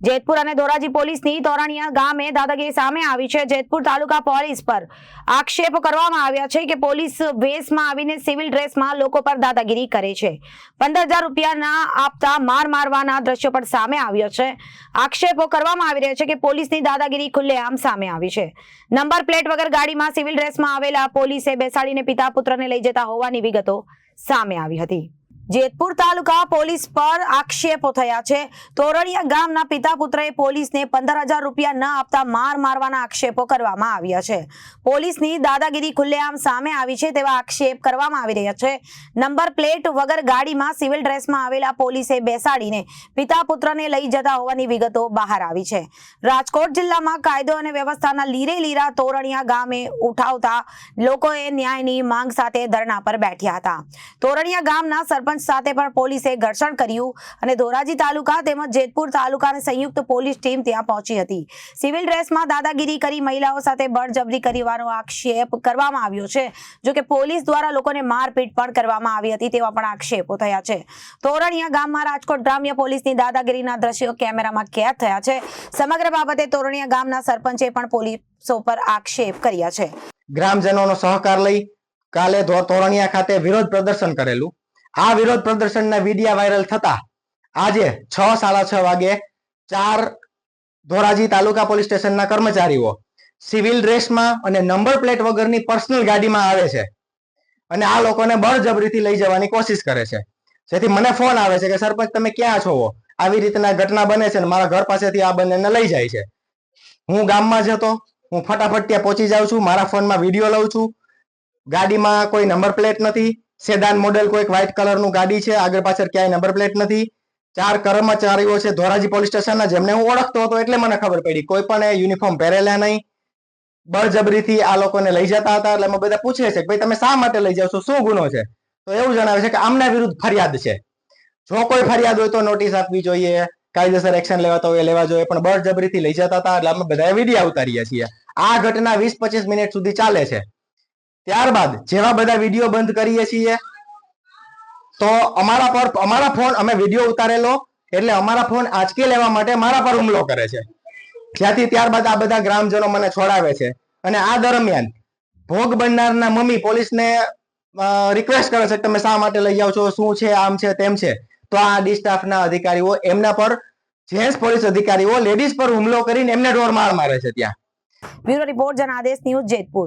જેતપુર અને ધોરાજી પોલીસની તોરણિયા ગામે દાદાગીરી સામે આવી છે। જેતપુર તાલુકા પોલીસ પર આક્ષેપ કરવામાં આવ્યા છે કે પોલીસ વેશમાં આવીને સિવિલ ડ્રેસમાં લોકો પર દાદાગીરી કરે છે। 15,000 રૂપિયા ના આપતા માર મારવાના દ્રશ્યો પણ સામે આવ્યો છે। આક્ષેપો કરવામાં આવી રહ્યા છે કે પોલીસની દાદાગીરી ખુલ્લેઆમ સામે આવી છે। નંબર પ્લેટ વગર ગાડીમાં સિવિલ ડ્રેસમાં આવેલા પોલીસે બેસાડીને પિતા પુત્રને લઈ જતા હોવાની વિગતો સામે આવી હતી। જેતપુર તાલુકા પોલીસ પર આક્ષેપો થયા છે। તોરણિયા ગામના પિતા પુત્રએ પોલીસને 15,000 રૂપિયા ન આપતા માર મારવાના આક્ષેપો કરવામાં આવ્યા છે। પોલીસની દાદાગીરી ખુલ્લેઆમ સામે આવી છે તેવા આક્ષેપ કરવામાં આવી રહ્યા છે। નંબર પ્લેટ વગર ગાડીમાં સિવિલ ડ્રેસમાં આવેલા પોલીસે બેસાડીને પિતા પુત્રને લઈ જતા હોવાની વિગતો બહાર આવી છે। રાજકોટ જિલ્લામાં કાયદો અને વ્યવસ્થાના લીરે લીરા તોરણિયા ગામે ઉઠાવતા લોકોએ ન્યાયની માંગ સાથે ધરણા પર બેઠ્યા હતા। તોરણિયા ગામના સરપંચ સાથે પણ પોલીસે ઘર્ષણ કર્યું અને ધોરાજી તાલુકા તેમજ જેતપુર તાલુકાની સંયુક્ત પોલીસ ટીમ ત્યાં પહોંચી હતી। સિવિલ ડ્રેસમાં દાદાગીરી કરી મહિલાઓ સાથે બળજબરી કરવાનો આક્ષેપ કરવામાં આવ્યો છે। જો કે પોલીસ દ્વારા લોકોને મારપીટ પણ કરવામાં આવી હતી તેવા પણ આક્ષેપો થયા છે। તોરણિયા ગામમાં રાજકોટ ગ્રામ્ય પોલીસની દાદાગીરીના દ્રશ્યો કેમેરામાં કેદ થયા છે। સમગ્ર બાબતે તોરણિયા ગામના સરપંચે પણ પોલીસો પર આક્ષેપ કર્યા છે। ગ્રામજનોનો સહકાર લઈ કાલે તોરણિયા ખાતે વિરોધ પ્રદર્શન કરેલું। આ વિરોધ પ્રદર્શનના વિડિયા વાયરલ થતા આજે 6:30 વાગે 4 ધોરાજી તાલુકા પોલીસ સ્ટેશનના કર્મચારીઓ સિવિલ ડ્રેસમાં અને નંબર પ્લેટ વગરની પર્સનલ ગાડીમાં આવે છે અને આ લોકોને બળજબરીથી લઈ જવાની કોશિશ કરે છે। જેથી મને ફોન આવે છે કે સરપંચ તમે ક્યાં છો? આવી રીતના ઘટના બને છે અને મારા ઘર પાસેથી આ બંનેને લઈ જાય છે। હું ગામમાં જ હતો, હું ફટાફટ ત્યાં પહોંચી જાઉં છું, મારા ફોનમાં વિડીયો લઉં છું। ગાડીમાં કોઈ નંબર પ્લેટ નથી, સેડાન મોડેલ કોઈ વ્હાઇટ કલરનું ગાડી છે, આગળ પાછળ ક્યાંય નંબર પ્લેટ નથી। 4 કર્મચારીઓ છે ધોરાજી પોલીસ સ્ટેશનના જેમને હું ઓળખતો હતો એટલે મને ખબર પડી, કોઈ પણ યુનિફોર્મ પહેરેલા નહીં, બળજબરીથી આ લોકોને લઈ જતા હતા। એટલે અમે બધા પૂછે છે કે ભાઈ તમે શા માટે લઈ જાવ છો, શું ગુનો છે? તો એવું જણાવે છે કે આમના વિરુદ્ધ ફરિયાદ છે। જો કોઈ ફરિયાદ હોય તો નોટિસ આપવી જોઈએ, કાયદેસર એક્શન લેવાતા હોય લેવા જોઈએ, પણ બળજબરીથી લઈ જતા હતા એટલે અમે બધા વિડીયો ઉતારીએ છીએ। આ ઘટના 20-25 મિનિટ સુધી ચાલે છે। ત્યારબાદ જેવા બધા વિડીયો બંધ કરીએ છીએ તો અમારા ફોન અમે વિડીયો ઉતારેલો એટલે અમારા ફોન આંચકી લેવા માટે મારા પર હુમલો કરે છે। જ્યાંથી ત્યારબાદ આ બધા ગ્રામજનો મને છોડાવે છે અને આ દરમિયાન ભોગ બનનારના મમ્મી પોલીસને રિક્વેસ્ટ કરે છે કે તમે શા માટે લઈ જાવ છો, શું છે, આમ છે તેમ છે। તો આ ડી સ્ટાફના અધિકારીઓ એમના પર જેન્ટ્સ પોલીસ અધિકારીઓ લેડીઝ પર હુમલો કરીને એમને ઢોર માર મારે છે। ત્યાં bureau report Janadesh news Jetpur.